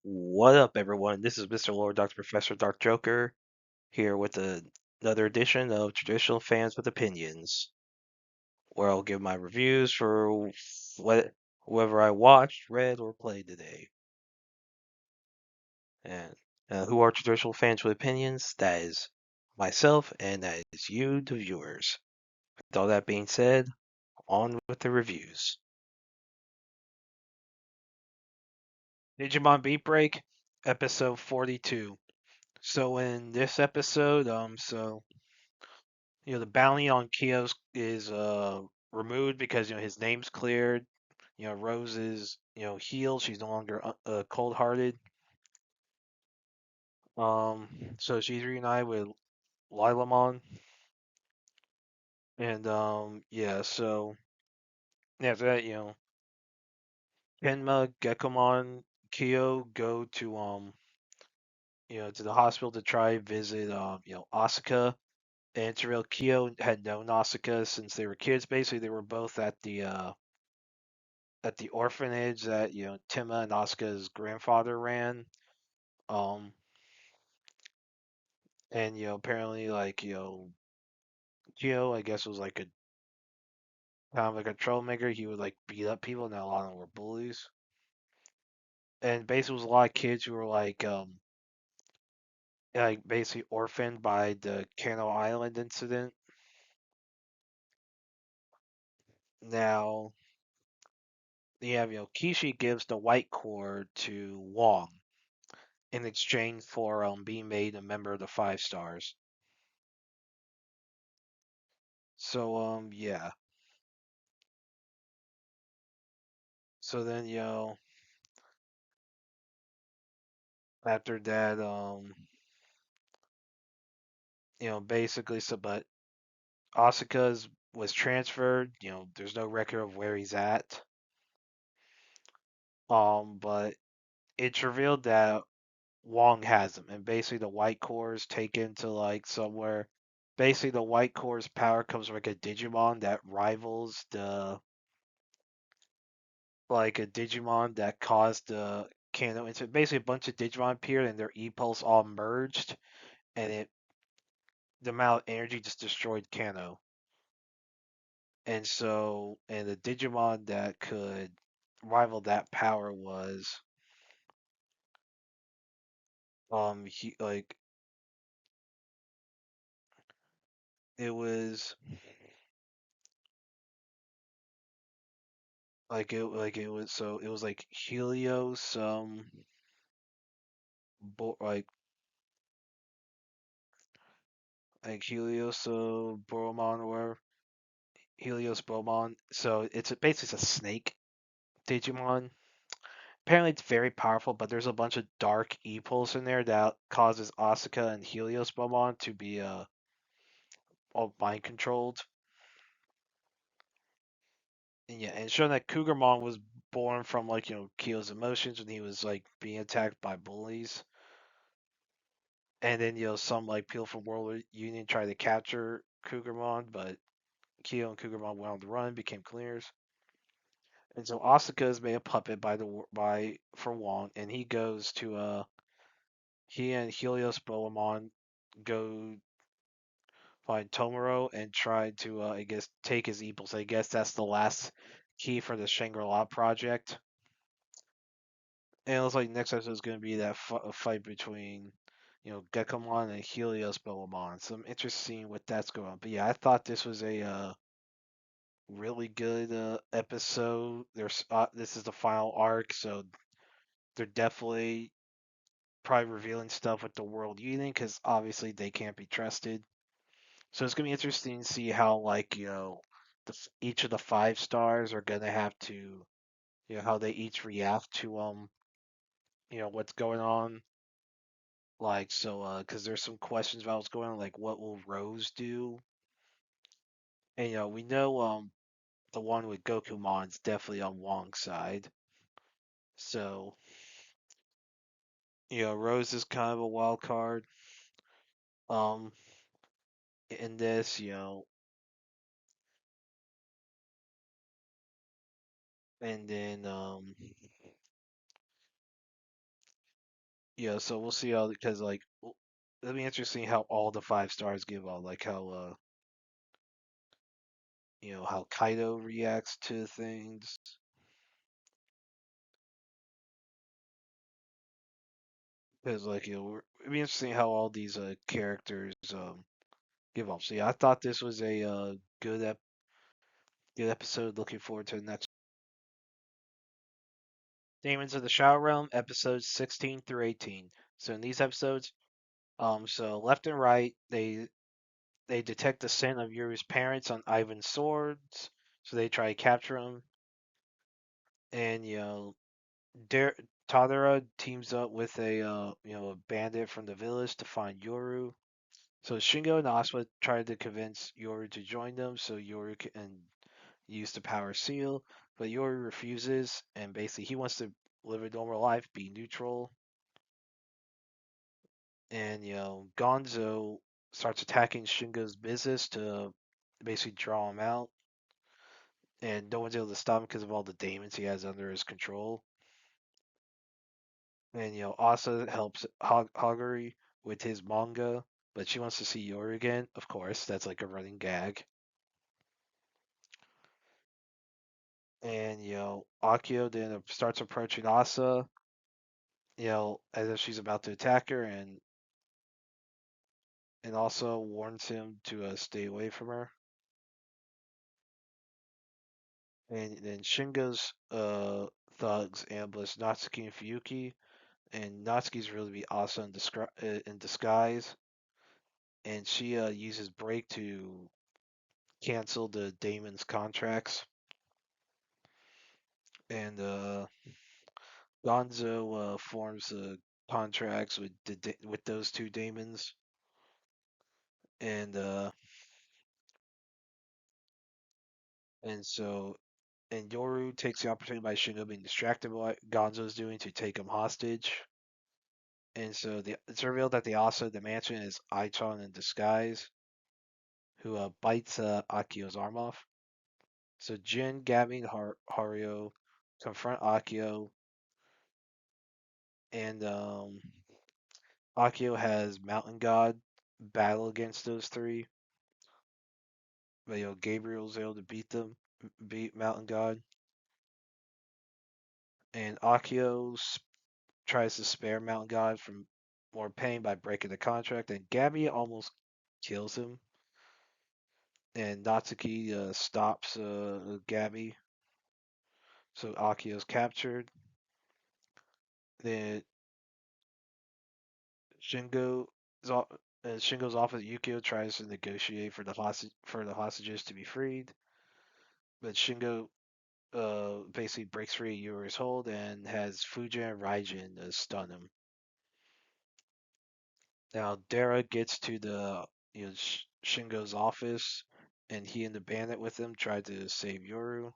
What up, everyone? This is Mr. Lord, Dr. Professor, Dark Joker, here with another edition of Traditional Fans with Opinions, where I'll give my reviews for whoever I watched, read, or played today. And who are traditional fans with opinions? That is myself, and that is you, the viewers. With all that being said, on with the reviews. Digimon Beatbreak, episode 42. So in this episode, the bounty on Kios is removed because his name's cleared. Rose is healed. She's no longer cold-hearted. So she's reunited with Lilamon, and yeah. So after that, Kenma, Gekomon, Kyo go to the hospital to try visit Asuka. And it's real. Kyo had known Asuka since they were kids. Basically, they were both at the orphanage that Tima and Asuka's grandfather ran. Um, and apparently like Gio, I guess, was like a kind of like a troublemaker. He would like beat up people, and a lot of them were bullies. And basically, it was a lot of kids who were like basically orphaned by the Kano Island incident. Now you have Kishi gives the white cord to Wong in exchange for being made a member of the Five Stars. So yeah. So then after that basically, so but Asuka's was transferred. There's no record of where he's at. But it's revealed that Wong has him, and basically the White Core is taken to like somewhere. Basically, the White Core's power comes from like a Digimon that rivals the like a Digimon that caused the Kano incident. Basically, a bunch of Digimon appeared and their E-pulse all merged, and the amount of energy just destroyed Kano. And the Digimon that could rival that power was he it was it was like Helios bo- like Helios Boromon or Helios Boromon. So basically it's a snake Digimon. Apparently it's very powerful, but there's a bunch of dark E-pulse in there that causes Asuka and Helios Boromon to be all mind controlled. And yeah, and showing that Cougarmon was born from like Kyo's emotions when he was like being attacked by bullies, and then some like people from World Union tried to capture Cougarmon, but Kyo and Cougarmon went on the run, became clears, and so Asuka is made a puppet by for Wong, and he goes to he and Helios Bolamon go find Tomoro and try to I guess take his evils. I guess that's the last key for the Shangri-La project. And it looks like next episode is going to be that fight between, Gekomon and Helios Bellamon. So I'm interested seeing what that's going on. But yeah, I thought this was a really good episode. This is the final arc, so they're definitely probably revealing stuff with the World Union because obviously they can't be trusted. So it's gonna be interesting to see how like each of the five stars are gonna have to how they each react to what's going on. Like, so, because there's some questions about what's going on, like what will Rose do? And we know the one with Gokumon's definitely on Wong's side. So, Rose is kind of a wild card. Um, in this, and then Yeah, so we'll see how because it'll be interesting how all the 5 stars give out, like how how Kaido reacts to things. Because it'd be interesting how all these characters give up. So yeah, I thought this was a good episode. Looking forward to the next. Demons of the Shadow Realm, episodes 16 through 18. So in these episodes, so left and right, they detect the scent of Yuri's parents on Ivan's swords, so they try to capture him. And Dar- Tadara teams up with a bandit from the village to find Yoru. So Shingo and Asuma tried to convince Yoru to join them so Yoru can use the power seal, but Yoru refuses, and basically he wants to live a normal life, be neutral. And Gonzo starts attacking Shingo's business to basically draw him out, and no one's able to stop him because of all the demons he has under his control. And Asa helps Hagari with his manga, but she wants to see Yoru again. Of course, that's like a running gag. And Akio then starts approaching Asa, as if she's about to attack her, and also warns him to stay away from her. And then Shingo's thugs ambush Natsuki and Fuyuki, and Natsuki's really be Asa in disguise, and she uses break to cancel the Daemons contracts, and Gonzo forms contracts with those two Daemons, and and so and Yoru takes the opportunity by Shingo being distracted by what Gonzo's doing to take him hostage. And so it's revealed that the mansion is Aichon in disguise, who bites Akio's arm off. So Jin, Gabby, and Haruo confront Akio, and Akio has Mountain God battle against those three. But Gabriel's able to beat Mountain God, and Akio tries to spare Mountain God from more pain by breaking the contract, and Gabby almost kills him. And Natsuki stops Gabby, so Akio's captured. Then Shingo is off, Shingo's office. Yukio tries to negotiate for the hostages to be freed, but Shingo basically breaks free of Yuri's hold and has Fujin and Raijin stun him. Now Dara gets to the Shingo's office, and he and the bandit with him try to save Yoru.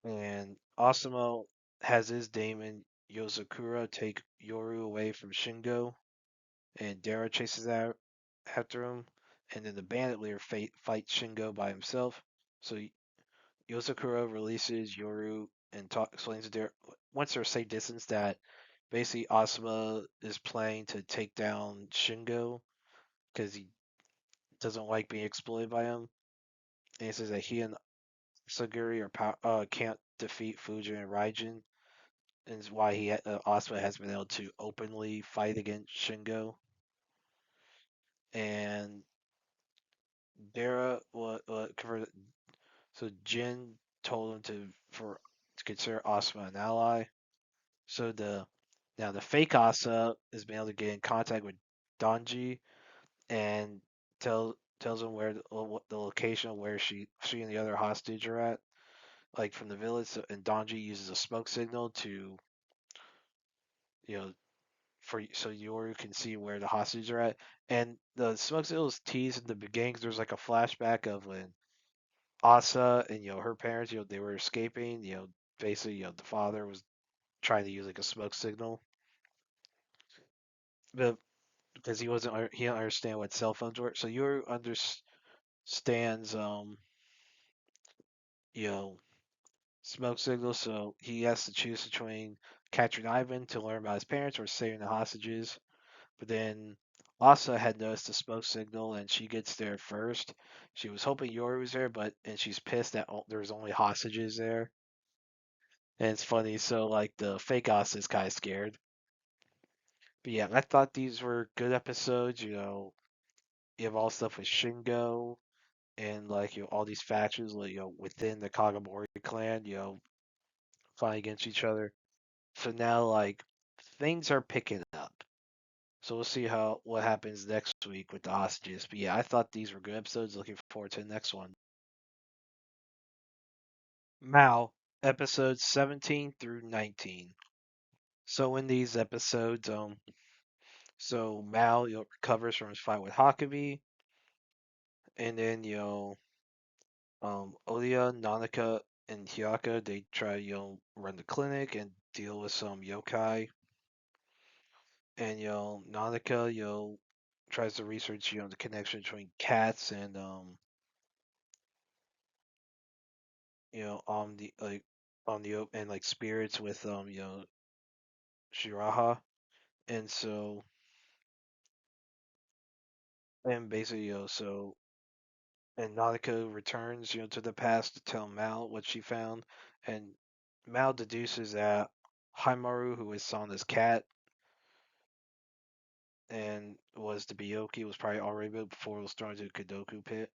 And Asamo has his daemon Yozakura take Yoru away from Shingo, and Dara chases after him. And then the bandit leader fights Shingo by himself. So Yozakura releases Yoru and explains to Dara once they're safe distance that basically Asuma is planning to take down Shingo because he doesn't like being exploited by him. And he says that he and Saguri can't defeat Fujin and Raijin, and is why Asuma has been able to openly fight against Shingo. And Dara so Jin told him to consider Asuma an ally. So the fake Asa has been able to get in contact with Donji and tells him what the location of where she and the other hostage are at, like from the village. And Donji uses a smoke signal to you know so Yoru can see where the hostages are at. And the smoke signal is teased in the beginning 'cause there's like a flashback of when Asa and her parents they were escaping. Basically the father was trying to use like a smoke signal, but because he didn't understand what cell phones were. So Yoru understands you know smoke signal, so he has to choose between capturing Ivan to learn about his parents or saving the hostages. But then Asa had noticed the smoke signal and she gets there first. She was hoping Yori was there, but and she's pissed that there's only hostages there. And it's funny, so like the fake Asa is kind of scared. But yeah, I thought these were good episodes. You have all stuff with Shingo and like all these factions like within the Kagomori clan, fighting against each other. So now like things are picking up. So we'll see how what happens next week with the hostages. But yeah, I thought these were good episodes. Looking forward to the next one. Mao, episodes 17 through 19. So in these episodes, so Mao recovers from his fight with Hakabi, and then Olia, Nanaka, and Hyaka they try run the clinic and deal with some yokai, and Nanaka tries to research the connection between cats and on the and like spirits with Shiraha, and so and basically and Nanaka returns to the past to tell Mal what she found, and Mal deduces that Haimaru, who is Sana's cat and was the Byoki, was probably already built before it was thrown into the Kadoku pit,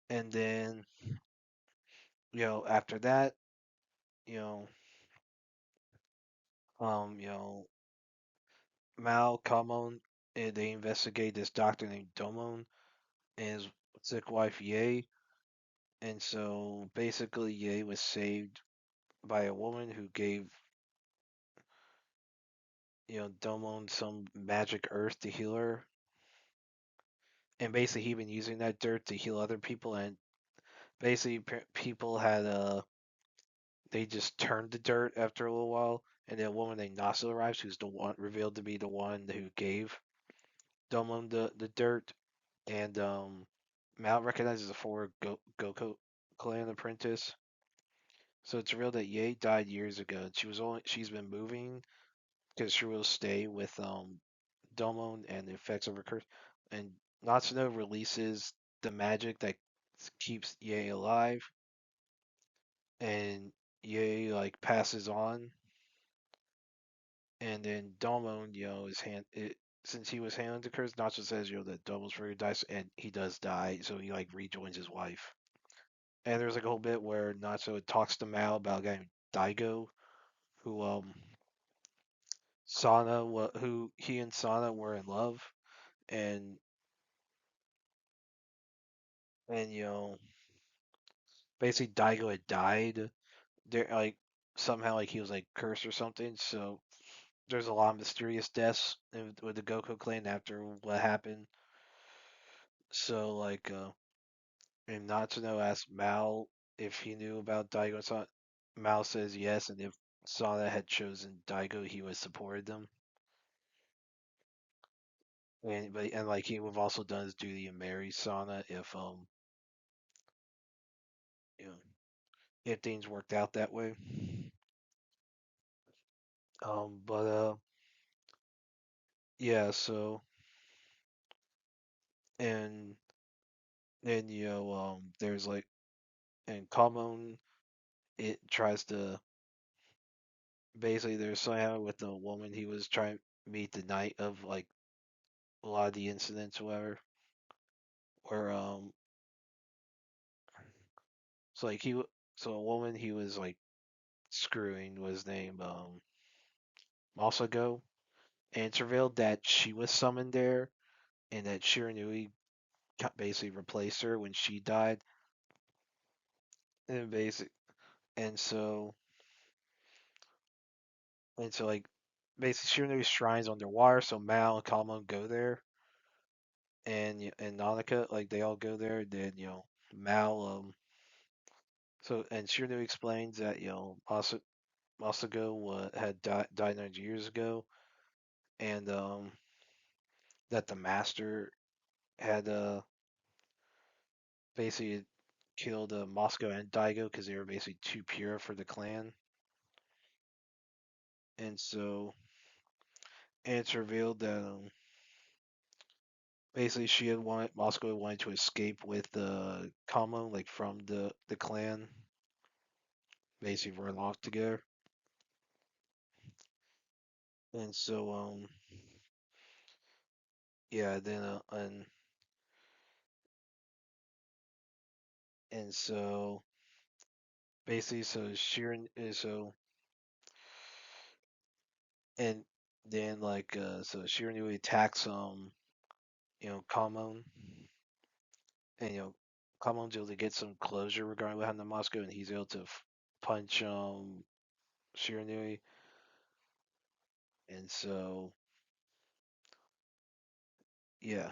and then after that you know um you know Mal, Kamon, and they investigate this doctor named Domon and his sick wife Ye. And so basically, Ye was saved by a woman who gave Domon some magic earth to heal her. And basically, he been using that dirt to heal other people. And basically, people had they just turned the dirt after a little while. And then a woman named Nasa arrives, who's the one revealed to be the one who gave Domon the dirt. And Mal recognizes a former Goku clan apprentice. So it's real that Ye died years ago. And she's been moving because she will stay with Domon and the effects of her curse. And Natsuno releases the magic that keeps Ye alive, and Ye like passes on, and then Domon, is since he was handling the curse, Natsuno says that Domon's ready to die, and he does die, so he like rejoins his wife. And there's like a whole bit where Natsuno talks to Mao about a guy named Daigo, who who he and Sana were in love, and and basically Daigo had died. There like somehow like he was like cursed or something. So there's a lot of mysterious deaths with the Goku clan after what happened. So like and Natsuno asked Mal if he knew about Daigo and Sana. Mal says yes, and if Sana had chosen Daigo, he would have supported them. And like he would have also done his duty and marry Sana you know if things worked out that way. But yeah, so and then there's like and Common it tries to basically there's somehow with the woman he was trying to meet the night of like a lot of the incidents or whatever where so like so a woman he was like screwing was named Masago, and it's revealed that she was summoned there and that Shiranui basically replaced her when she died, and basic and so like basically Shiranui's shrines underwater, so Mal and Kalman go there, and Nanaka like they all go there. Then Mal and Shiranui explains that Masago had died 9 years ago, and that the master had basically killed Moscow and Daigo because they were basically too pure for the clan, and so and it's revealed that basically she had wanted Moscow had wanted to escape with Kamo like from the clan, basically run off together, and so yeah then and so basically so Shirin so and then so Shiranui attacks Kamon, and Kamon's able to get some closure regarding what happened to Moscow, and he's able to punch Shiranui, and so yeah,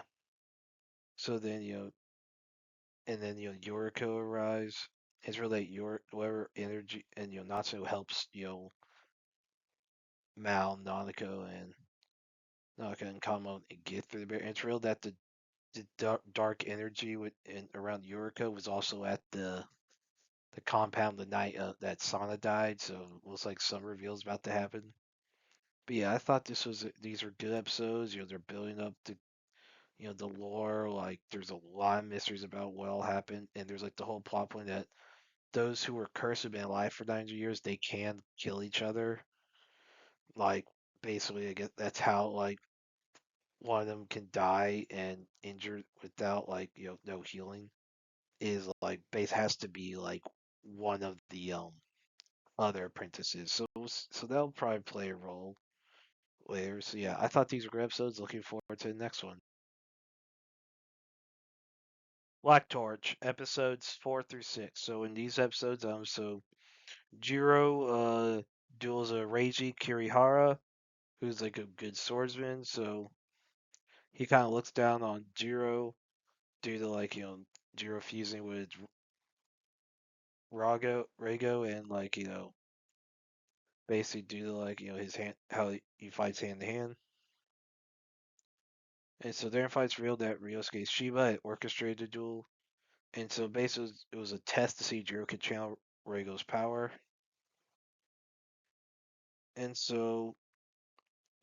so then and then Yoriko arrives. It's really your whatever energy, and Natsu helps Mao, Nanako and Kamon get through the barrier. And it's real that the dark energy around Yoriko was also at the compound the night that Sana died, so it looks like some reveals about to happen. But yeah, I thought these are good episodes. They're building up the lore. Like there's a lot of mysteries about what all happened, and there's like the whole plot point that those who were cursed have been alive for 900 years. They can kill each other. Like basically, I guess that's how like one of them can die and injured without no healing. Is like base has to be like one of the other apprentices. So that'll probably play a role later. So yeah, I thought these were great episodes. Looking forward to the next one. Black Torch episodes 4 through 6. So in these episodes, Jiro duels a Reiji Kirihara, who's like a good swordsman. So he kind of looks down on Jiro due to Jiro fusing with Rago, and basically due to his hand how he fights hand to hand. And so their fights revealed that Ryosuke Shiba had orchestrated the duel. And so basically it was a test to see Jiro could channel Reigo's power. And so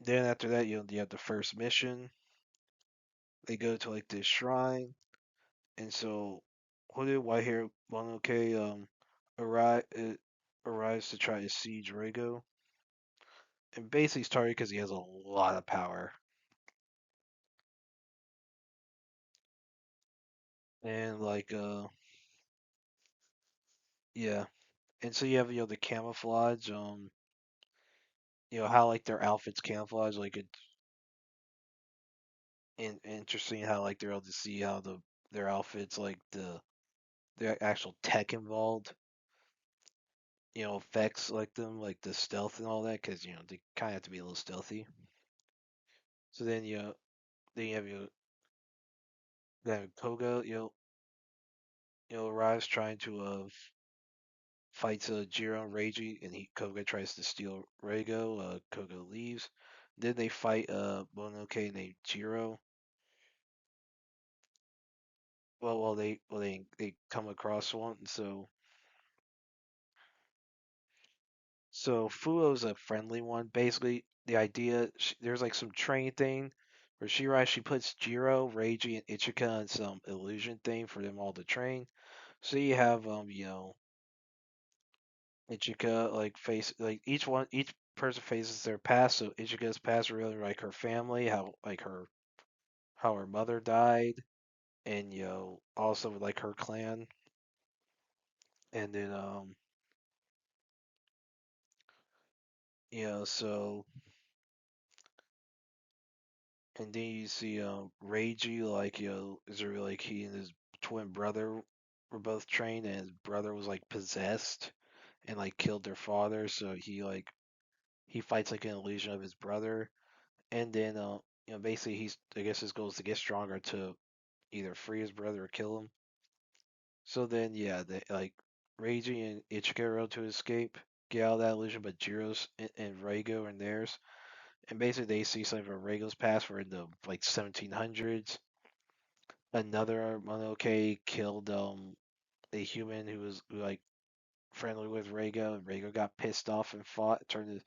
then after that, you have the first mission. They go to like this shrine. And so who did White Hair Mononoke arrive arrives to try to siege Reigo. And basically started because he has a lot of power. And yeah. And so you have the camouflage, how like their outfits camouflage, like it's interesting how like they're able to see how their outfits like the actual tech involved, affects like them, like the stealth and all that, because they kind of have to be a little stealthy. So then you have then Koga, arrives trying to fights Jiro and Reiji, and Koga tries to steal Reigo. Koga leaves. Then they fight Mononoke named Jiro. They come across one. So Fuo's a friendly one. Basically, the idea there's like some train thing where she puts Jiro, Reiji, and Ichika on some illusion thing for them all to train. So you have Ichika like face like each person faces their past. So Ichika's past really like her family, how her mother died, and also like her clan, and then so and then you see Reiji like is there like he and his twin brother were both trained, and his brother was like possessed and like killed their father, so he fights like an illusion of his brother, and then basically he's I guess his goal is to get stronger to either free his brother or kill him. So then yeah, they like Reiji and Ichika are able to escape, get out of that illusion, but Jiro's and Reigo are in theirs. And basically they see something from Reigo's past where in the like 1700s another Mononoke killed a human who like friendly with Rhaego, and Rhaego got pissed off and fought. It turned to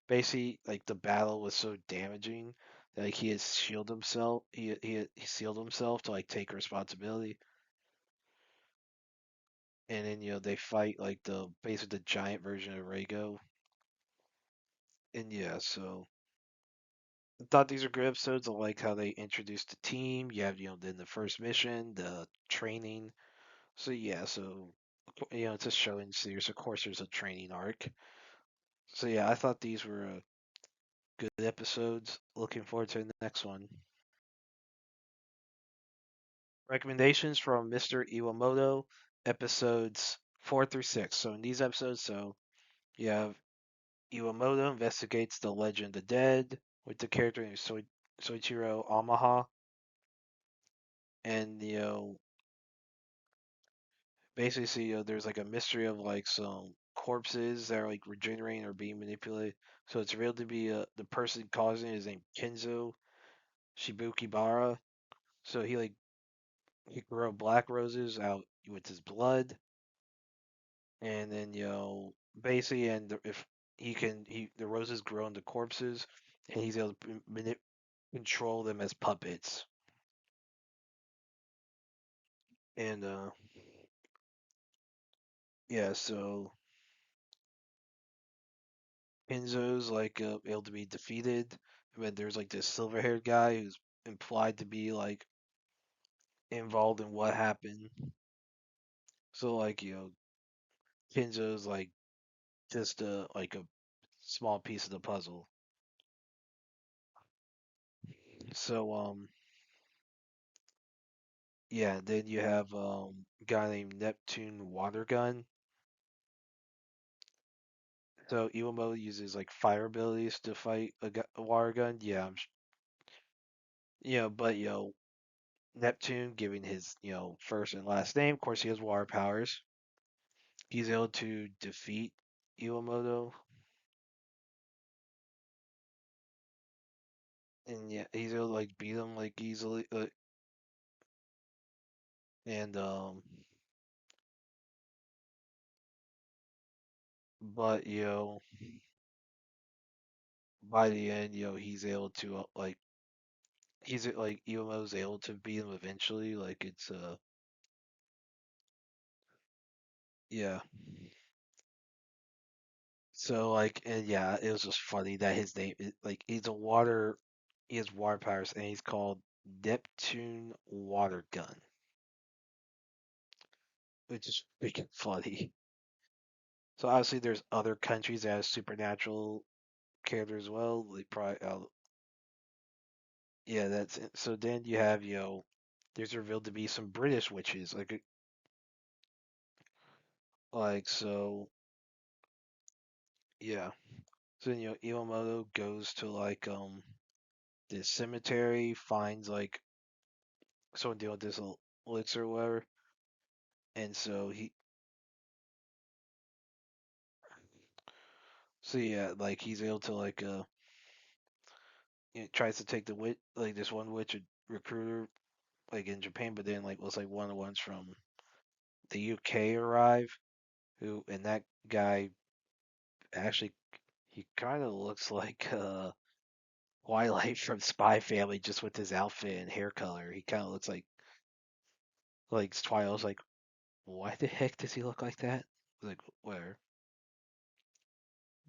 basically like the battle was so damaging that like he had shielded himself. He sealed himself to like take responsibility, and then they fight like the basically the giant version of Rhaego, and yeah, so I thought these are good episodes. I like how they introduced the team. You have then the first mission, the training. So yeah, so it's a show in series. Of course, there's a training arc. So yeah, I thought these were good episodes. Looking forward to the next one. Recommendations from Mr. Iwamoto, episodes 4 through 6. So in these episodes, you have Iwamoto investigates the legend of the dead with the character named Soichiro Amaha, and basically there's like a mystery of like some corpses that are like regenerating or being manipulated. So it's revealed to be the person causing it is named Kenzo Shibukibara. So he grow black roses out with his blood, and then basically, if the roses grow into corpses, and he's able to control them as puppets. And yeah, so Enzo's like able to be defeated, but there's like this silver-haired guy who's implied to be like involved in what happened. So like Kenzo's like just a small piece of the puzzle. So yeah, then you have a guy named Neptune Watergun. So Iwamo uses like fire abilities to fight a water gun. Yeah, but Neptune, giving his first and last name, of course he has water powers. He's able to defeat Iwamoto, and yeah, he's able to like beat him like easily. And but by the end, he's able to he's like Iwamoto's able to beat him eventually. Like it's yeah. So like, and yeah, it was just funny that his name is like he has water powers, and he's called Neptune Water Gun, which is freaking funny. So obviously, there's other countries that have supernatural characters as well. Like probably, yeah, that's it. So then you have there's revealed to be some British witches, like so, yeah. So then, Iwamoto goes to like this cemetery, finds like someone dealing with this elixir or whatever. And so yeah, like he's able to like tries to take the witch, like this one witch recruiter like in Japan, but then like was like one of the ones from the UK arrive, who and that guy actually he kind of looks like Twilight from Spy Family, just with his outfit and hair color. He kind of looks like Twilight. I was like, why the heck does he look like that? Like where?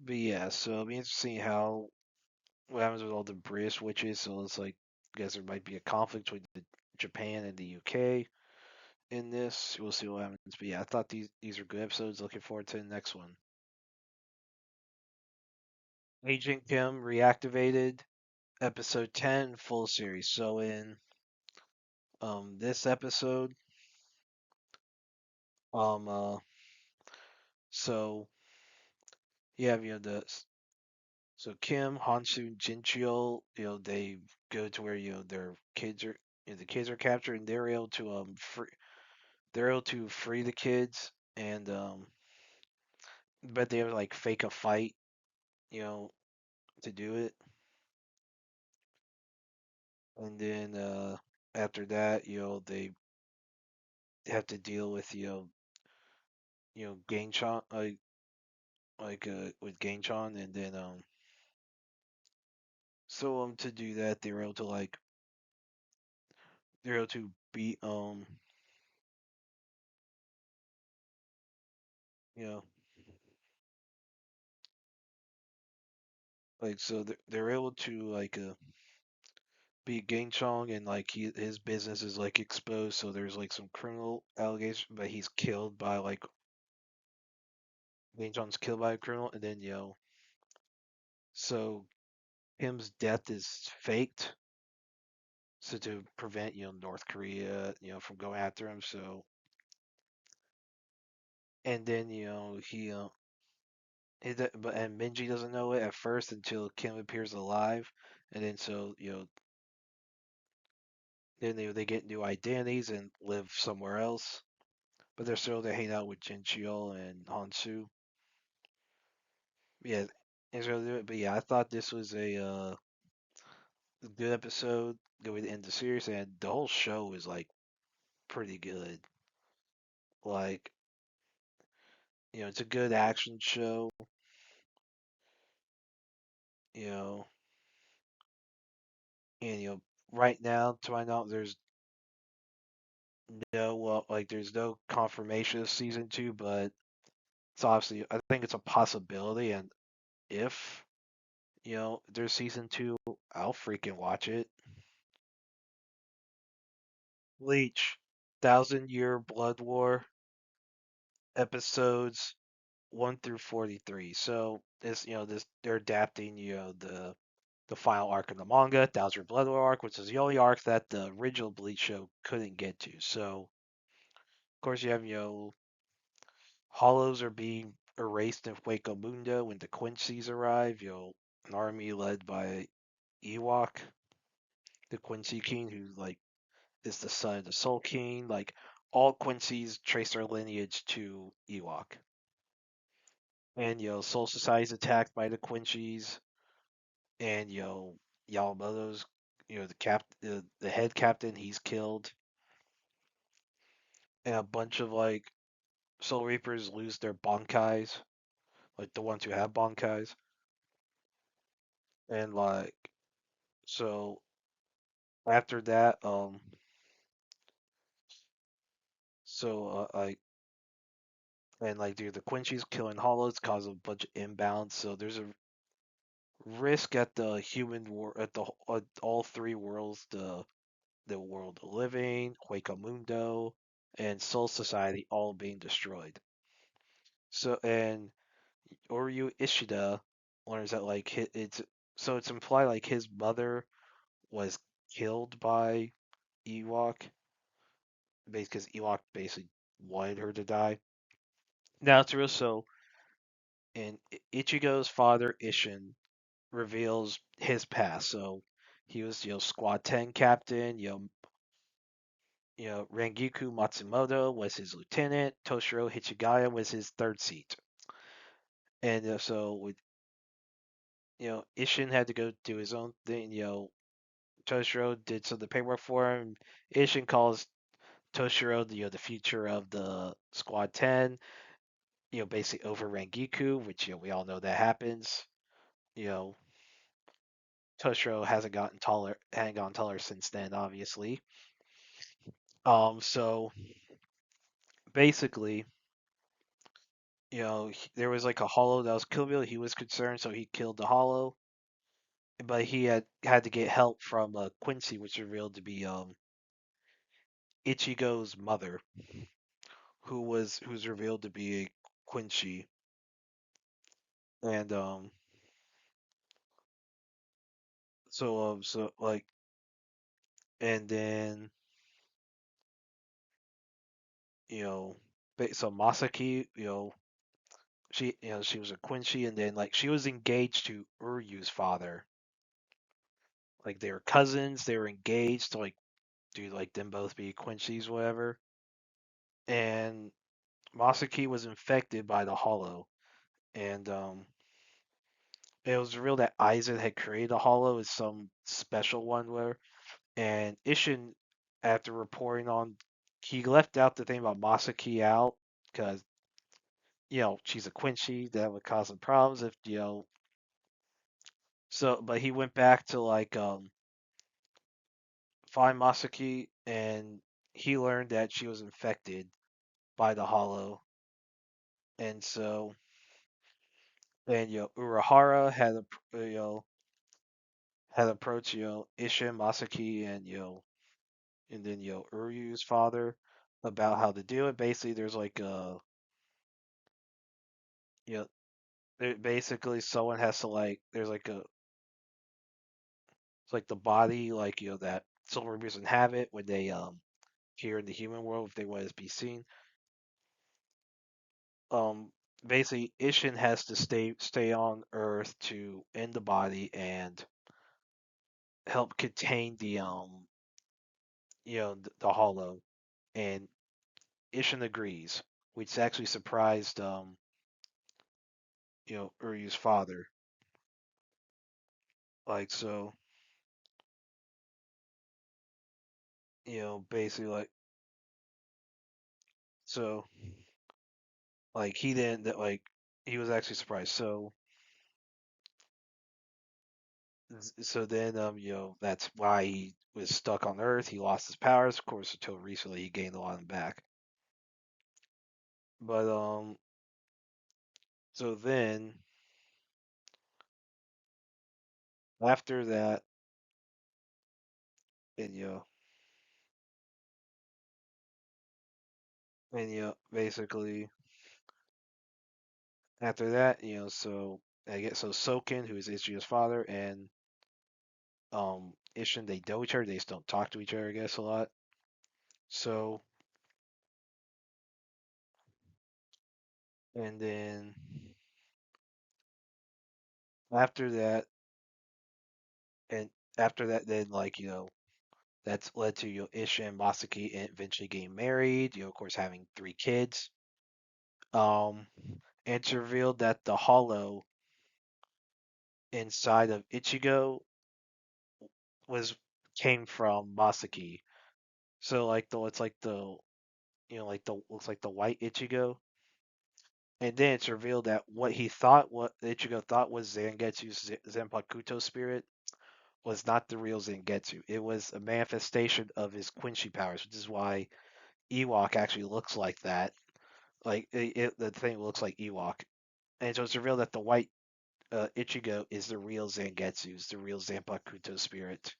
But yeah, so it'll be interesting how what happens with all the British witches. So it's like, I guess there might be a conflict between Japan and the UK in this. We'll see what happens. But yeah, I thought these are good episodes. Looking forward to the next one. Agent Kim Reactivated, episode 10, full series. So in this episode, um uh so you have the so Kim, Hansu, Jinchio, they go to where their kids are the kids are captured, and they're able to free the kids, and but they have to like fake a fight, you know, to do it. And then after that, they have to deal with Gainchan with Gainchan, and then to do that they were able to beat you know they're able to beat Gainchan, and his business is exposed, so there's some criminal allegation, but he's killed by Gainchan's killed by a criminal, and then so him's death is faked, so to prevent North Korea from going after him. So and then but and Minji doesn't know it at first until Kim appears alive, and then then they get new identities and live somewhere else, but they're still to hang out with Jinchio and Hansu. Yeah, and but yeah, I thought this was a good episode, good way to end the series, and the whole show is pretty good. Like it's a good action show. You know, and right now, to my knowledge, there's there's no confirmation of season two, but it's obviously I think it's a possibility, and if there's season two, I'll freaking watch it. Bleach, Thousand Year Blood War, episodes 1 through 43. So this they're adapting the final arc of the manga, Thousand Year Blood War arc, which is the only arc that the original Bleach show couldn't get to. So of course you have hollows are being erased in Hueco Mundo when the Quincy's arrive. An army led by Ewok, the Quincy King, who is the son of the Soul King. All Quincy's trace their lineage to Ewok. And Soul Society's attacked by the Quincy's, and Yamamoto's the head captain, he's killed, and a bunch of Soul Reapers lose their Bankais, the ones who have Bankais, and so after that like and dude, the Quincy's killing Hollows cause a bunch of imbalance, so there's a risk at the human war at all three worlds, the world of living, Hueco Mundo, and Soul Society all being destroyed. So and Oryu Ishida learns that it's implied his mother was killed by Ewok, because Ewok basically wanted her to die. Now it's real. So and Ichigo's father Ishin reveals his past. So he was Squad 10 captain. Rangiku Matsumoto was his lieutenant. Toshiro Hichigaya was his third seat. And so with Ishin had to go do his own thing. Toshiro did some of the paperwork for him. Ishin calls Toshiro the future of the Squad 10. Basically over Rangiku, which we all know that happens. You know, Toshiro hadn't gotten taller since then, obviously. So basically, there was a hollow that was killable. He was concerned, so he killed the hollow. But he had to get help from Quincy, which revealed to be Ichigo's mother, who's revealed to be a Quincy, and and then you know so Masaki, she was a Quincy, and then she was engaged to Uryu's father. They were cousins, they were engaged to do them both be Quincy's, whatever. And Masaki was infected by the Hollow, and it was revealed that Aizen had created a Hollow as some special one, where and Ishin, after reporting on, he left out the thing about Masaki out because she's a Quincy that would cause some problems if so but he went back to like find Masaki, and he learned that she was infected by the Hollow, and so and Urahara had approached Ishin, Masaki, and and then Uryu's father about how to do it. Basically, there's like a you know basically someone has to like there's like a it's like the body like that Silver Beers inhabit when they here in the human world if they want to be seen. Um, basically Ishin has to stay on Earth to end the body and help contain the Hollow, and Ishin agrees, which actually surprised Uryu's father. Like so, basically so like he didn't that like he was actually surprised. So then that's why he was stuck on Earth. He lost his powers, of course, until recently he gained a lot of them back. But so then after that, and basically after that, so I guess so Soken, who is Ichigo's father, and Ishin, they know each other. They just don't talk to each other, I guess, a lot. So and then after that, and after that, then like that's led to Ishin and Masaki eventually getting married. Of course, having 3 kids. Um, and it's revealed that the Hollow inside of Ichigo was came from Masaki. So like the it's like the like the looks like the white Ichigo, and then it's revealed that what Ichigo thought was Zangetsu's Zanpakuto spirit was not the real Zangetsu. It was a manifestation of his Quincy powers, which is why Ewok actually looks like that. Like the thing looks like Ewok, and so it's revealed that the white Ichigo is the real Zangetsu, is the real Zanpakuto spirit.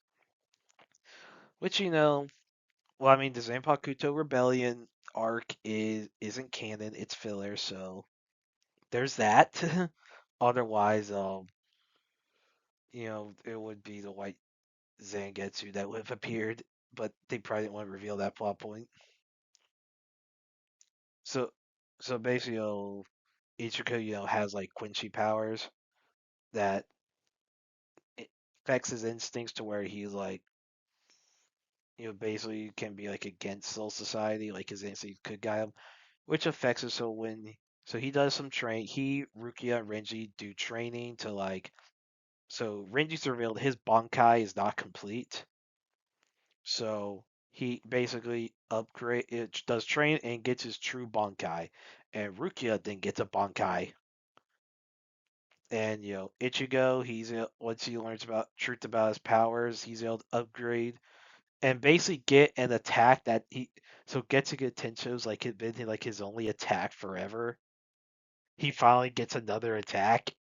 Which well, I mean, the Zanpakuto Rebellion arc isn't canon; it's filler. So there's that. Otherwise, it would be the white Zangetsu that would have appeared, but they probably didn't want to reveal that plot point. So, so basically, Ichigo, has like Quincy powers that it affects his instincts to where he's like, basically can be like against Soul Society, like his instincts could guide him, which affects him. So he does some Rukia, and Renji do training to like, so Renji's revealed his Bankai is not complete, so he basically does train and gets his true Bankai, and Rukia then gets a Bankai. And Ichigo, once he learns about truth about his powers, he's able to upgrade and basically get an attack that he so Getsuga Tensho's like it been like his only attack forever. He finally gets another attack.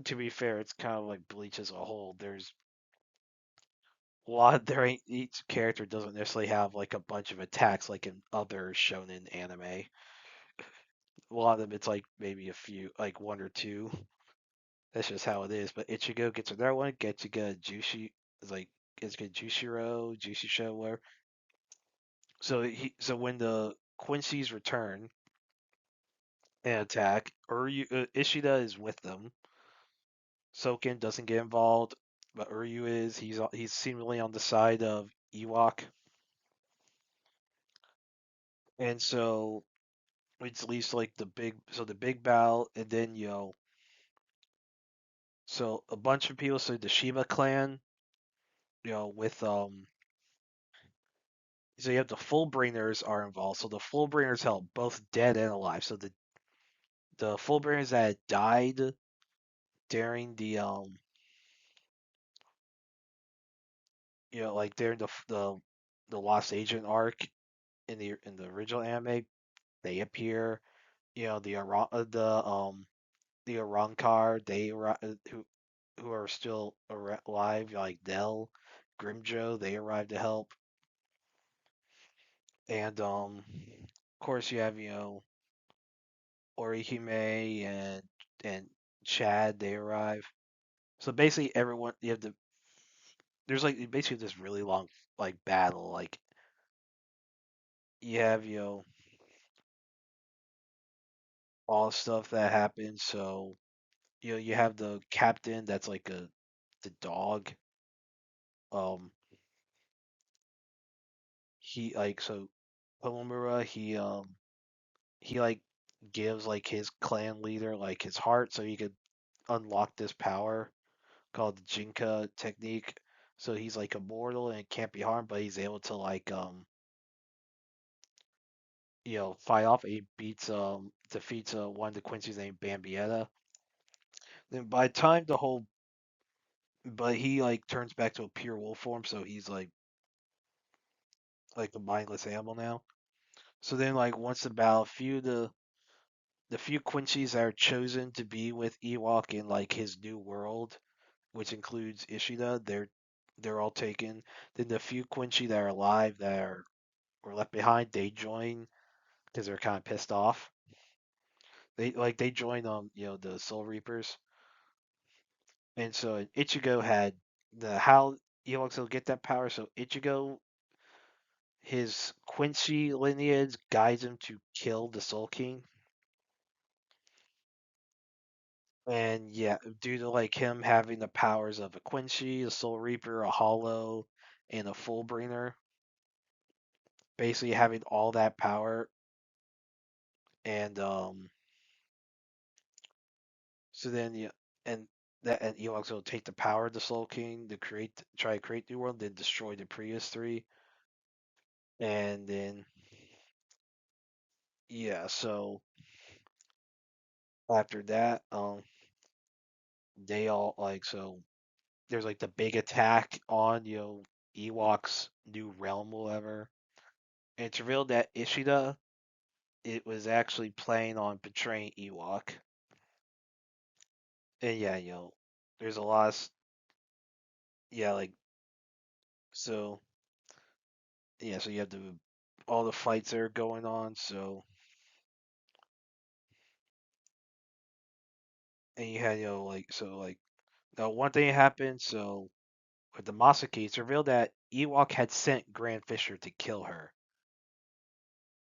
To be fair, it's kind of like Bleach as a whole. There's there ain't each character doesn't necessarily have like a bunch of attacks like in other shonen anime. A lot of them it's like maybe a few, like one or two. That's just how it is. But Ichigo gets another one. Getsuga Jushi is like Getsuga Jushisho, whatever. So when the Quincy's return and attack, Ishida is with them. Soken doesn't get involved, but Uryu is. He's seemingly on the side of Ewok, and so it's at least like the big battle, and then so a bunch of people. So the Shiba clan, with so you have the Fullbringers are involved. So the Fullbringers help both dead and alive. So the Fullbringers that died during like during the Lost Agent arc in the original anime, they appear. The Arrancar, who are still alive, like Dell, Grimjo, they arrive to help, and of course you have Orihime and Chad, they arrive. So basically everyone you have the there's like basically this really long like battle. Like you have all the stuff that happens. So you have the captain that's like the dog. Um he like so Homura he like gives like his clan leader like his heart so he could unlock this power called the Jinka technique. So he's like immortal and can't be harmed, but he's able to like fight off. He defeats one of the Quincy's named Bambietta. Then by the time the whole but he like turns back to a pure wolf form, so he's like a mindless animal now. So then like once the battle, the few Quincy's that are chosen to be with Ewok in like his new world, which includes Ishida, they're all taken. Then the few Quincy that are alive were left behind, they join because they're kind of pissed off. They join the Soul Reapers, and so Ichigo had the how Ewoks will get that power. So Ichigo, his Quincy lineage guides him to kill the Soul King, and yeah, due to like him having the powers of a Quincy, a Soul Reaper, a Hollow, and a Fullbringer, basically having all that power, and so then yeah, and and Ewoks will take the power of the Soul King to try to create New World, then destroy the previous three, and then yeah, so after that, they all like so there's like the big attack on Ewok's new realm, or whatever, and it's revealed that Ishida it was actually playing on betraying Ewok, and yeah, there's a lot of yeah, like so yeah, so you have all the fights that are going on, so and you had now one thing happened, so with the Masaki, it's revealed that Ewok had sent Grand Fisher to kill her.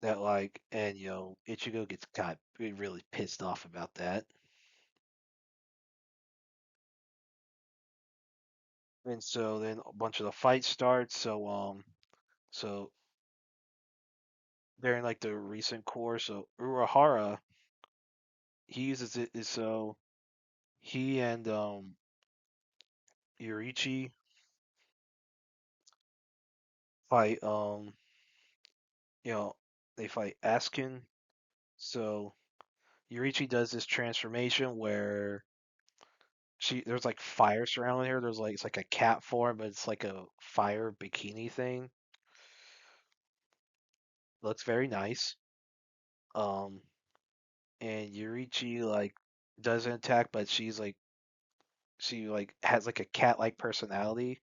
That like and Ichigo gets kind of really pissed off about that. And so then a bunch of the fights start. So during like the recent course, so Urahara he uses it so he and Yurichi fight you know they fight Askin. So Yurichi does this transformation where there's like fire surrounding her. There's like it's like a cat form, but it's like a fire bikini thing. Looks very nice. Um, and Yurichi like doesn't attack, but she like has like a cat-like personality,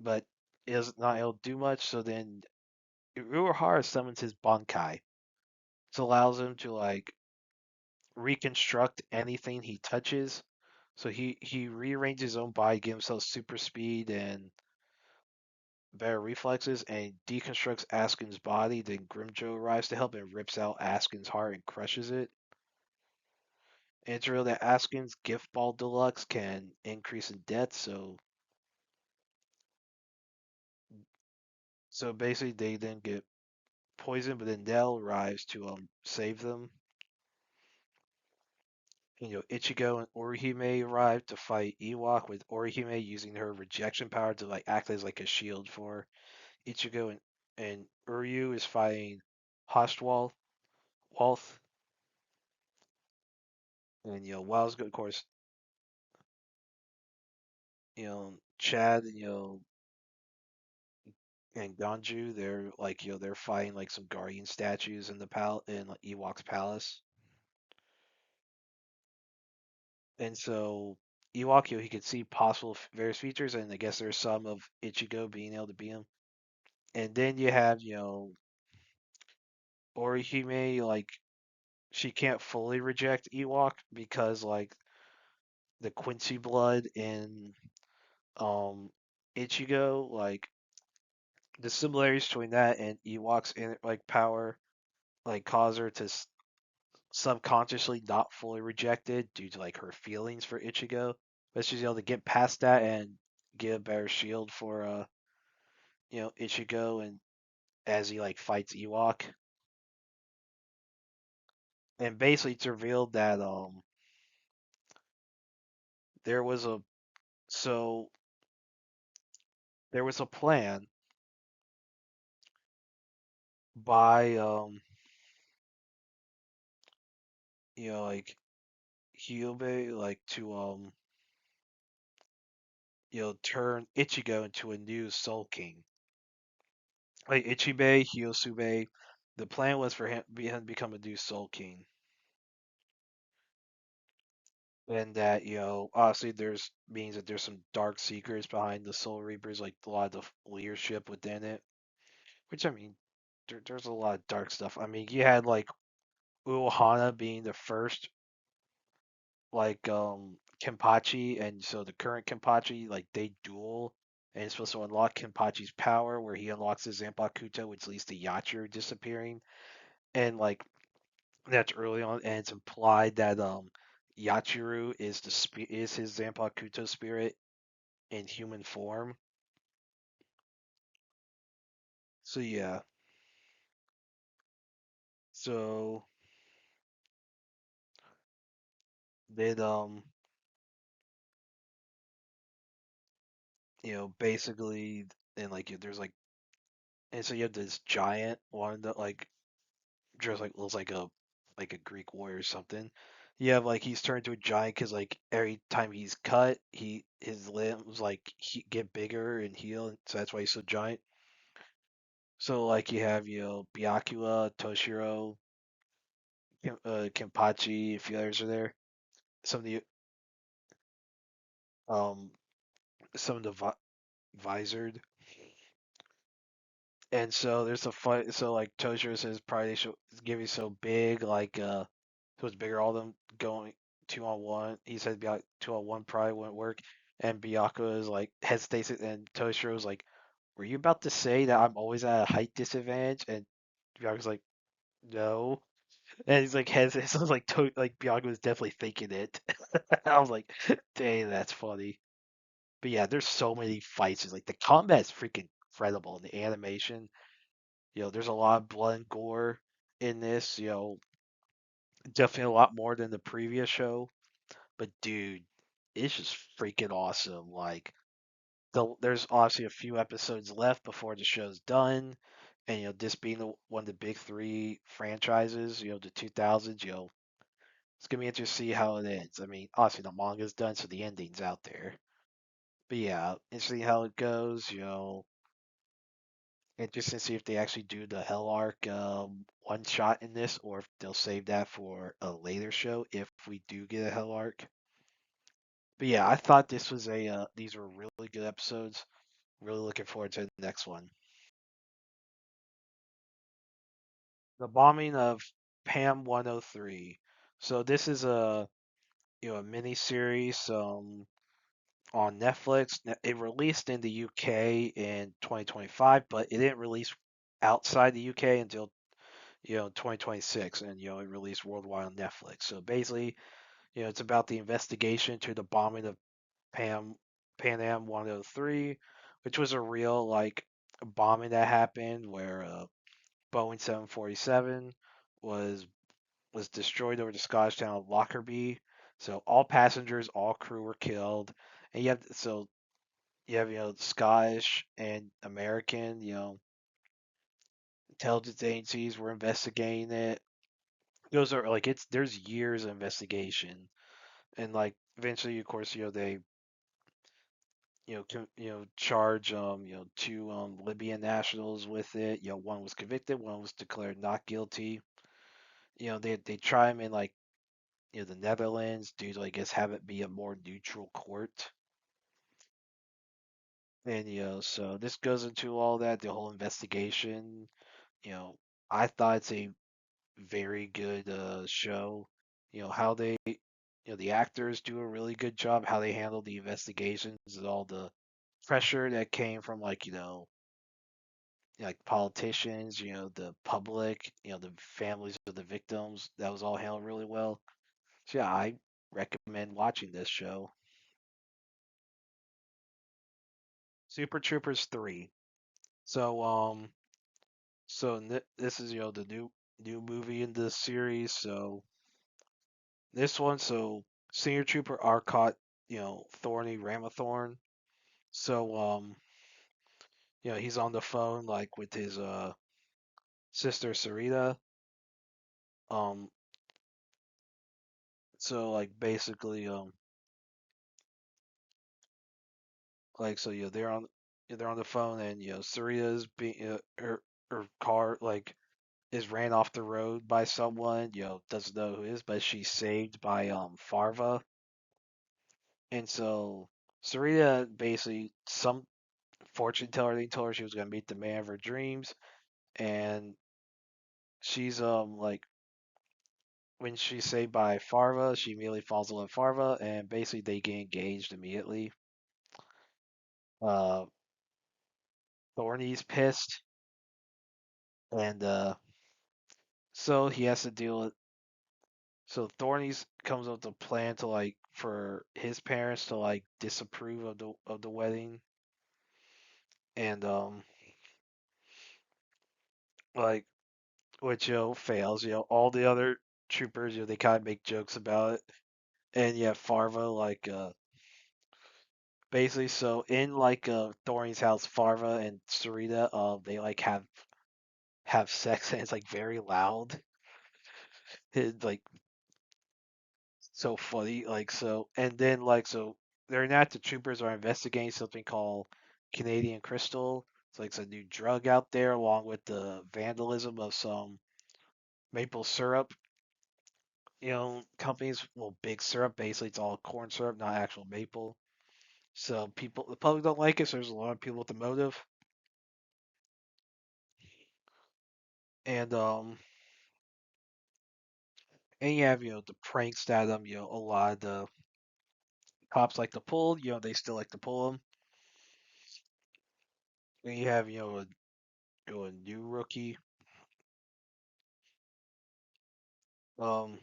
but is not able to do much. So then Uehara summons his Bankai, which allows him to like reconstruct anything he touches. So he rearranges his own body, gives himself super speed and better reflexes, and deconstructs Askin's body. Then Grimjo arrives to help and rips out Askin's heart and crushes it. And it's real that Askin's Gift Ball Deluxe can increase in death, so basically they then get poisoned, but then Nell arrives to save them. And, Ichigo and Orihime arrive to fight Ewok, with Orihime using her rejection power to like act as like a shield for Ichigo, and Uryu is fighting Hostwal Walth. And Wild's good, of course. Chad and and Ganju, they're like they're fighting like some guardian statues in the in like, Ewok's palace. And so Ewok, he could see possible various features, and I guess there's some of Ichigo being able to beat him. And then you have Orihime, like she can't fully reject Ewok because like the Quincy blood in um Ichigo, like the similarities between that and Ewok's in like power, like cause her to subconsciously not fully reject it due to like her feelings for Ichigo, but she's able to get past that and get a better shield for Ichigo and as he like fights Ewok. And basically it's revealed that there was a so there was a plan by like Hyobe like to turn Ichigo into a new Soul King. Like Ichibe, Hyosube, the plan was for him to become a new Soul King. And that, obviously there's means that there's some dark secrets behind the Soul Reapers, like a lot of the leadership within it. Which I mean, there's a lot of dark stuff. I mean, you had like Uohana being the first like Kenpachi, and so the current Kenpachi, like they duel, and it's supposed to unlock Kenpachi's power, where he unlocks his Zanpakuto, which leads to Yachiru disappearing, and like that's early on, and it's implied that Yachiru is is his Zanpakuto spirit in human form. So yeah, so then basically, and like there's like, and so you have this giant one that like just like looks like a Greek warrior or something. You have like he's turned to a giant because like every time he's cut, his limbs like get bigger and heal, and so that's why he's so giant. So like you have Byakuya, Toshiro, Kenpachi, a few others are there. Some of the um some of the visored, and so there's a fight. So like Toshiro says, probably they should give you so big, like so it's bigger. All of them going 2-on-1. He said be like 2-on-1 probably wouldn't work. And Byakuya is like hesitates, and Toshiro is like, "Were you about to say that I'm always at a height disadvantage?" And Byakuya's like, "No." And he's like hesitates. So I was like, like Byakuya was definitely thinking it. I was like, "Dang, that's funny." But yeah, there's so many fights. It's like the combat's freaking incredible. And the animation, there's a lot of blood and gore in this. Definitely a lot more than the previous show. But dude, it's just freaking awesome. Like there's obviously a few episodes left before the show's done, and this being one of the big three franchises, the 2000s, it's gonna be interesting to see how it ends. I mean, obviously the manga's done, so the ending's out there. But yeah, interesting how it goes. Interesting to see if they actually do the Hell Arc one shot in this, or if they'll save that for a later show if we do get a Hell Arc. But yeah, I thought this was these were really good episodes. Really looking forward to the next one. The bombing of Pam 103. So this is a mini series on Netflix. It released in the UK in 2025, but it didn't release outside the UK until 2026, and it released worldwide on Netflix. So basically, it's about the investigation to the bombing of Pam Pan Am 103, which was a real like bombing that happened where Boeing 747 was was destroyed over the Scottish town of Lockerbie. So all passengers, all crew were killed, and you have Scottish and American intelligence agencies were investigating it, those are like there's years of investigation, and like eventually, of course, they charge two Libyan nationals with it. One was convicted, one was declared not guilty. They try him in like the Netherlands due to I guess have it be a more neutral court. And so this goes into all that, the whole investigation. You know, I thought it's a very good show. How the actors do a really good job how they handle the investigations and all the pressure that came from like politicians, the public, the families of the victims. That was all handled really well. So yeah, I recommend watching this show. Super Troopers 3. So this is the new movie in this series. So this one, so Senior Trooper Arcot, Thorny Ramathorn. So he's on the phone like with his sister Sarita. Um, so like basically like so they're on the phone, and Sarita's being her car like is ran off the road by someone, doesn't know who it is, but she's saved by Farva. And so Sarita basically some fortune teller they told her she was gonna meet the man of her dreams, and she's like when she's saved by Farva, she immediately falls in love with Farva, and basically they get engaged immediately. Uh, Thorny's pissed, and so he has to deal with. So Thorny's comes up with a plan to like for his parents to like disapprove of the wedding, and like which fails. All the other troopers they kind of make jokes about it, and yeah, Farva like basically so in like Thorny's house, Farva and Sarita they like have sex, and it's like very loud. It's like so funny, like so, and then like so they're not the troopers are investigating something called Canadian Crystal. It's like it's a new drug out there, along with the vandalism of some maple syrup. Companies, well, big syrup. Basically, it's all corn syrup, not actual maple. So the public don't like it. So there's a lot of people with the motive, and you have the pranks that a lot of the cops like to pull. They still like to pull them. And you have a new rookie, um,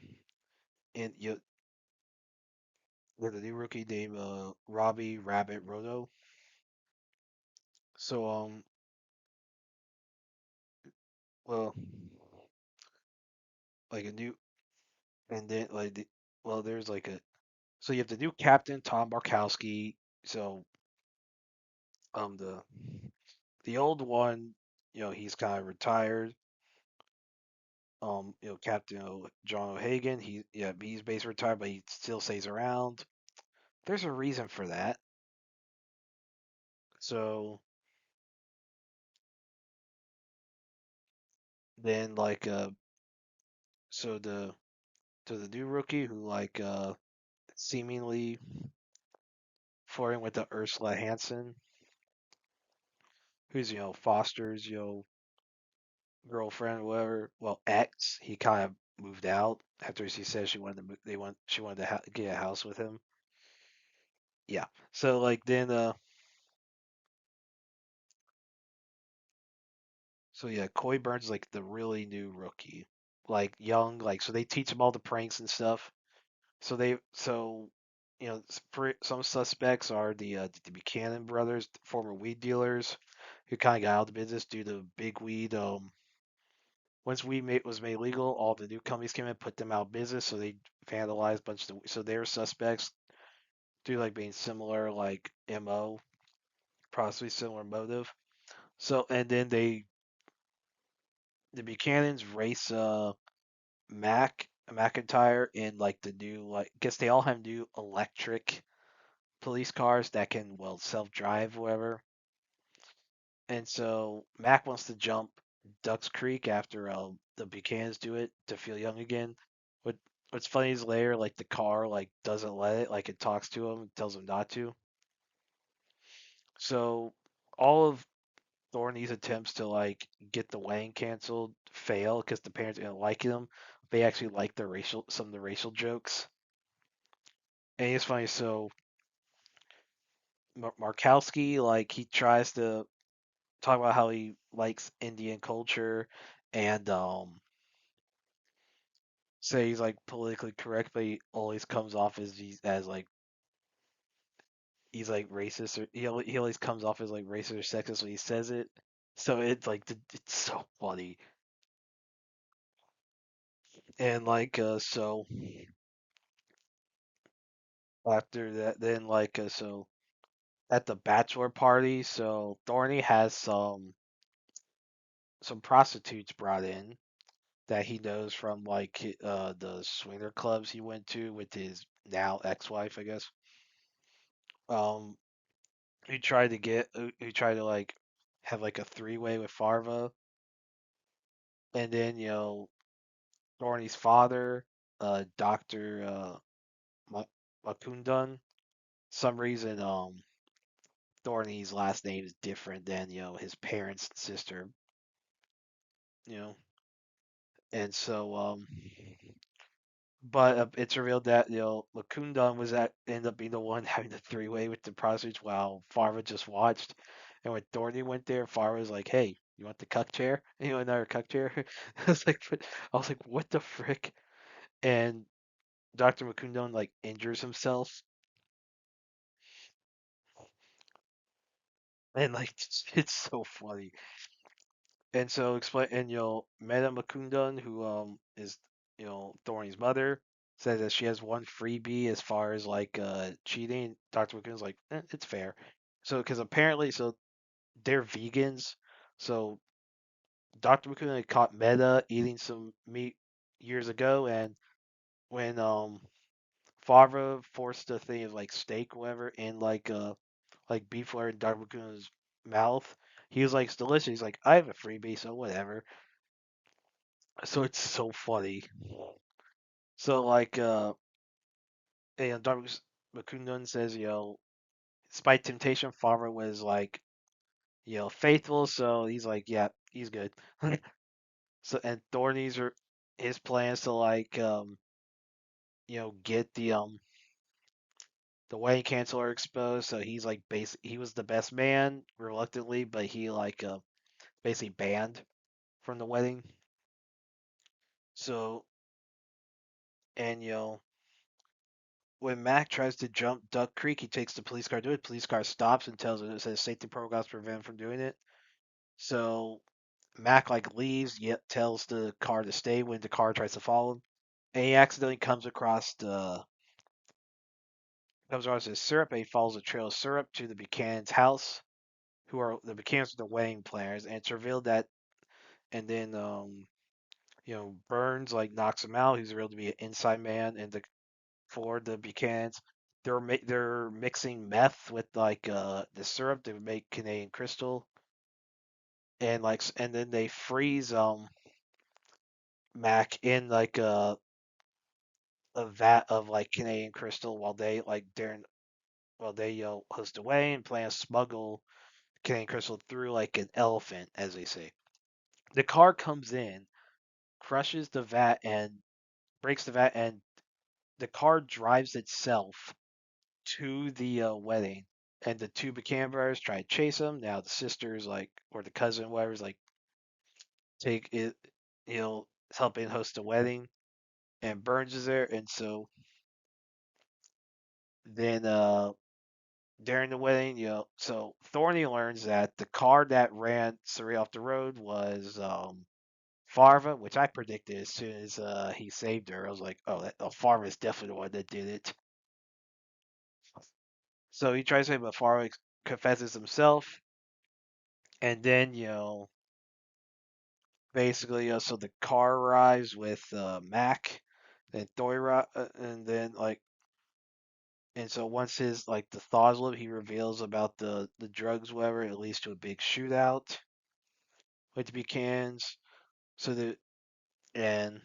and with a new rookie named Robbie Rabbit Roto. So well, like a new, and then well, there's like a so you have the new captain Tom Barkowski. So the old one, he's kind of retired. Captain John O'Hagan, he's basically retired, but he still stays around. There's a reason for that. So then like so the new rookie who like seemingly flirting with the Ursula Hanson, who's Foster's girlfriend, whatever. Well, ex. He kind of moved out after she said she wanted to. She wanted to get a house with him. Yeah. So like then so yeah, Coy Burns is like the really new rookie, like young, like so they teach him all the pranks and stuff. So some suspects are the Buchanan brothers, former weed dealers, who kind of got out of the business due to big weed. Once was made legal, all the new companies came in, put them out of business, so they vandalized a bunch of so they were suspects due like being similar, like mo, possibly similar motive. So and then the Buchanans race McIntyre in like the new like guess they all have new electric police cars that can well self-drive whatever. And so Mac wants to jump Ducks Creek after the Buchanans do it to feel young again. What what's funny is later like the car like doesn't let it, like it talks to him, tells him not to. So all of Thorny's attempts to like get the wedding canceled fail because the parents didn't like him. They actually like the racial some of the racial jokes. And it's funny. So Markowski like he tries to talk about how he likes Indian culture and say he's like politically correct, but he always comes off as he's like racist or he always comes off as like racist or sexist when he says it. So it's like it's so funny. And like so after that then like so at the bachelor party, so Thorny has some prostitutes brought in that he knows from like the swinger clubs he went to with his now ex-wife, I guess. Um, who tried to like have like a three-way with Farva, and then Thorny's father, Doctor Makundan. Some reason Thorny's last name is different than his parents' sister, you know, and so but it's revealed that Makundan was at ended up being the one having the three-way with the prostitutes while Farva just watched. And when Thorny went there, Farva was like, "Hey, you want the cuck chair? You want another cuck chair?" I was like, "What the frick?" And Dr. Makundan like injures himself, and like it's so funny. And so explain and Madam Makundan, who is Thorny's mother, says that she has one freebie as far as like cheating. Dr. Makundan's like, it's fair. So because apparently they're vegans, so Dr. Makundan caught Meta eating some meat years ago, and when Farva forced a thing of like steak or whatever in like beef flare in Dr. Makundan's mouth, he was like, it's delicious. He's like, I have a freebie, so whatever. So it's so funny. So like Dr. Makundan says, despite temptation, Farmer was like, faithful, so he's like, yeah, he's good. So and Thorny's are his plans to like get the wedding canceller exposed, so he's like he was the best man reluctantly, but he like basically banned from the wedding. So and when Mac tries to jump Duck Creek, he takes the police car to it. Police car stops and tells him it says safety protocols prevent him from doing it. So Mac like leaves, yet tells the car to stay when the car tries to follow him. And he accidentally comes across his syrup and he follows a trail of syrup to the Buchanan's house, who are the Buchanans are the wedding planners, and it's revealed that and then Burns like knocks him out. He's revealed to be an inside man and for the Buchanans. They're mixing meth with like the syrup to make Canadian crystal, and and then they freeze Mac in like a vat of like Canadian crystal while they like during while they host away and plan to smuggle Canadian crystal through like an elephant, as they say. The car comes in, crushes the vat and breaks the vat, and the car drives itself to the wedding. And the two Buchanan brothers try to chase him. Now the sisters, like, or the cousin, whatever's like, take it, helping host a wedding. And Burns is there. And so then during the wedding, so Thorny learns that the car that ran Suri off the road was Farva, which I predicted as soon as he saved her. I was like, Farva is definitely the one that did it. So he tries to say, but Farva confesses himself, and then basically, so the car arrives with Mac, and and then like, and so once his like the thaws live, he reveals about the drugs, whatever. It leads to a big shootout with the Buchanans. So the and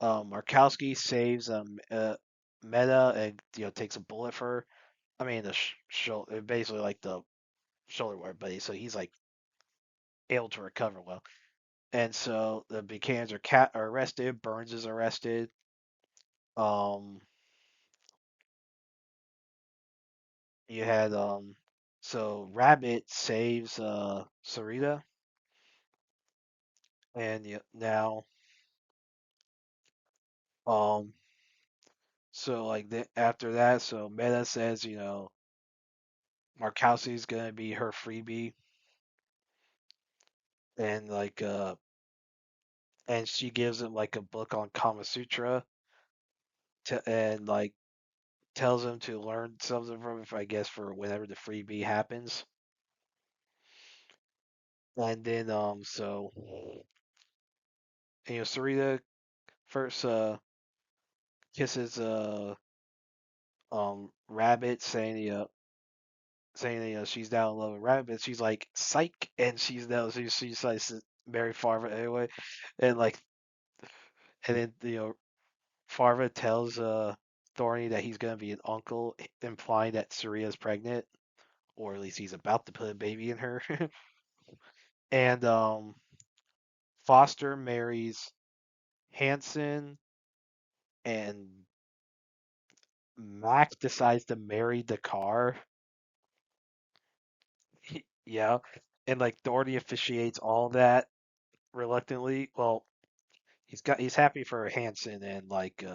Markowski saves Meta and takes a bullet for her. I mean the shoulder, basically like the shoulder wire, but so he's like able to recover well. And so the Buchanans are arrested. Burns is arrested. Um, you had so Rabbit saves Sarita, and now um, so like after that, so Meta says Markowski's gonna be her freebie, and like and she gives him like a book on Kama Sutra and like tells him to learn something from it, I guess, for whenever the freebie happens. And then so Sarita first kisses Rabbit, saying she's down in love with Rabbit. She's like psych, and she's like Mary Farva anyway, and like and then Farva tells Thorny that he's gonna be an uncle, implying that Saria's pregnant, or at least he's about to put a baby in her. And Foster marries Hanson, and Mac decides to marry the car. Yeah, and like Doherty officiates all that reluctantly. Well, he's happy for Hanson and like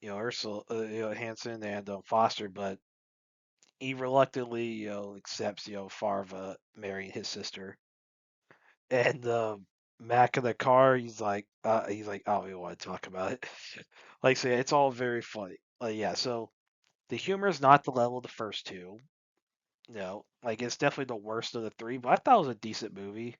Ursula, Hanson and Foster, but he reluctantly accepts Farva marrying his sister. And Mac in the car, he's like, I don't even want to talk about it. Like, so yeah, it's all very funny. Yeah, so the humor is not the level of the first two. No, like it's definitely the worst of the three, but I thought it was a decent movie.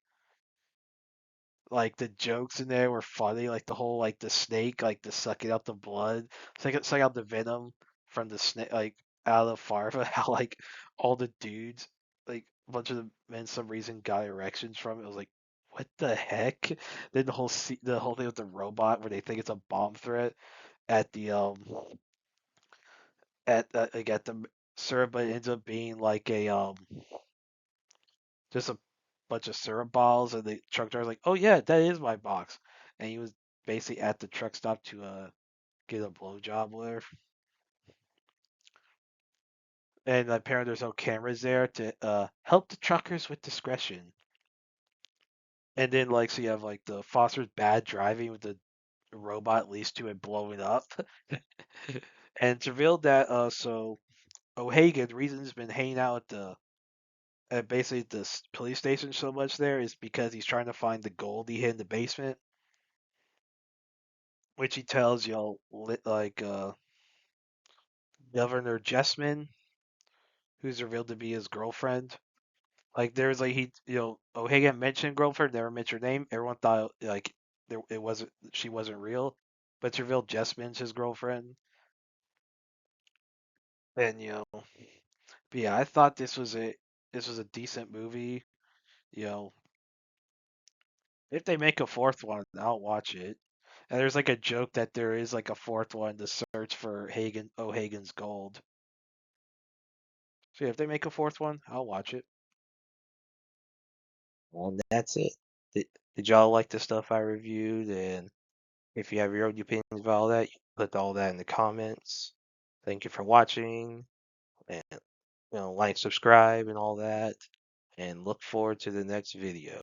Like the jokes in there were funny, like the whole like the snake, like the sucking out the blood, sucking out the venom from the snake, like out of the farva. How like all the dudes, like a bunch of the men, some reason got erections from it. I was like, what the heck? Then the whole thing with the robot where they think it's a bomb threat at the like at the syrup, but it ends up being like a just a bunch of syrup balls, and the truck driver's like, "Oh yeah, that is my box," and he was basically at the truck stop to get a blowjob with her, and apparently there's no cameras there to help the truckers with discretion. And then like so you have like the Foster's bad driving with the robot leads to it blowing up, and it's revealed that so O'Hagan, the reason he's been hanging out at the basically the police station so much there is because he's trying to find the gold he hid in the basement, which he tells like Governor Jessman, who's revealed to be his girlfriend. Like there's like O'Hagan mentioned girlfriend, never mentioned her name. Everyone thought like it wasn't she wasn't real, but it's revealed Jessman's his girlfriend. And but yeah, I thought this was a decent movie. You know, if they make a fourth one, I'll watch it. And there's like a joke that there is like a fourth one, to search for O'Hagan's gold. So yeah, if they make a fourth one, I'll watch it. Well, that's it. Did y'all like the stuff I reviewed? And if you have your own opinions about all that, you can put all that in the comments. Thank you for watching, and like, subscribe, and all that. And look forward to the next video.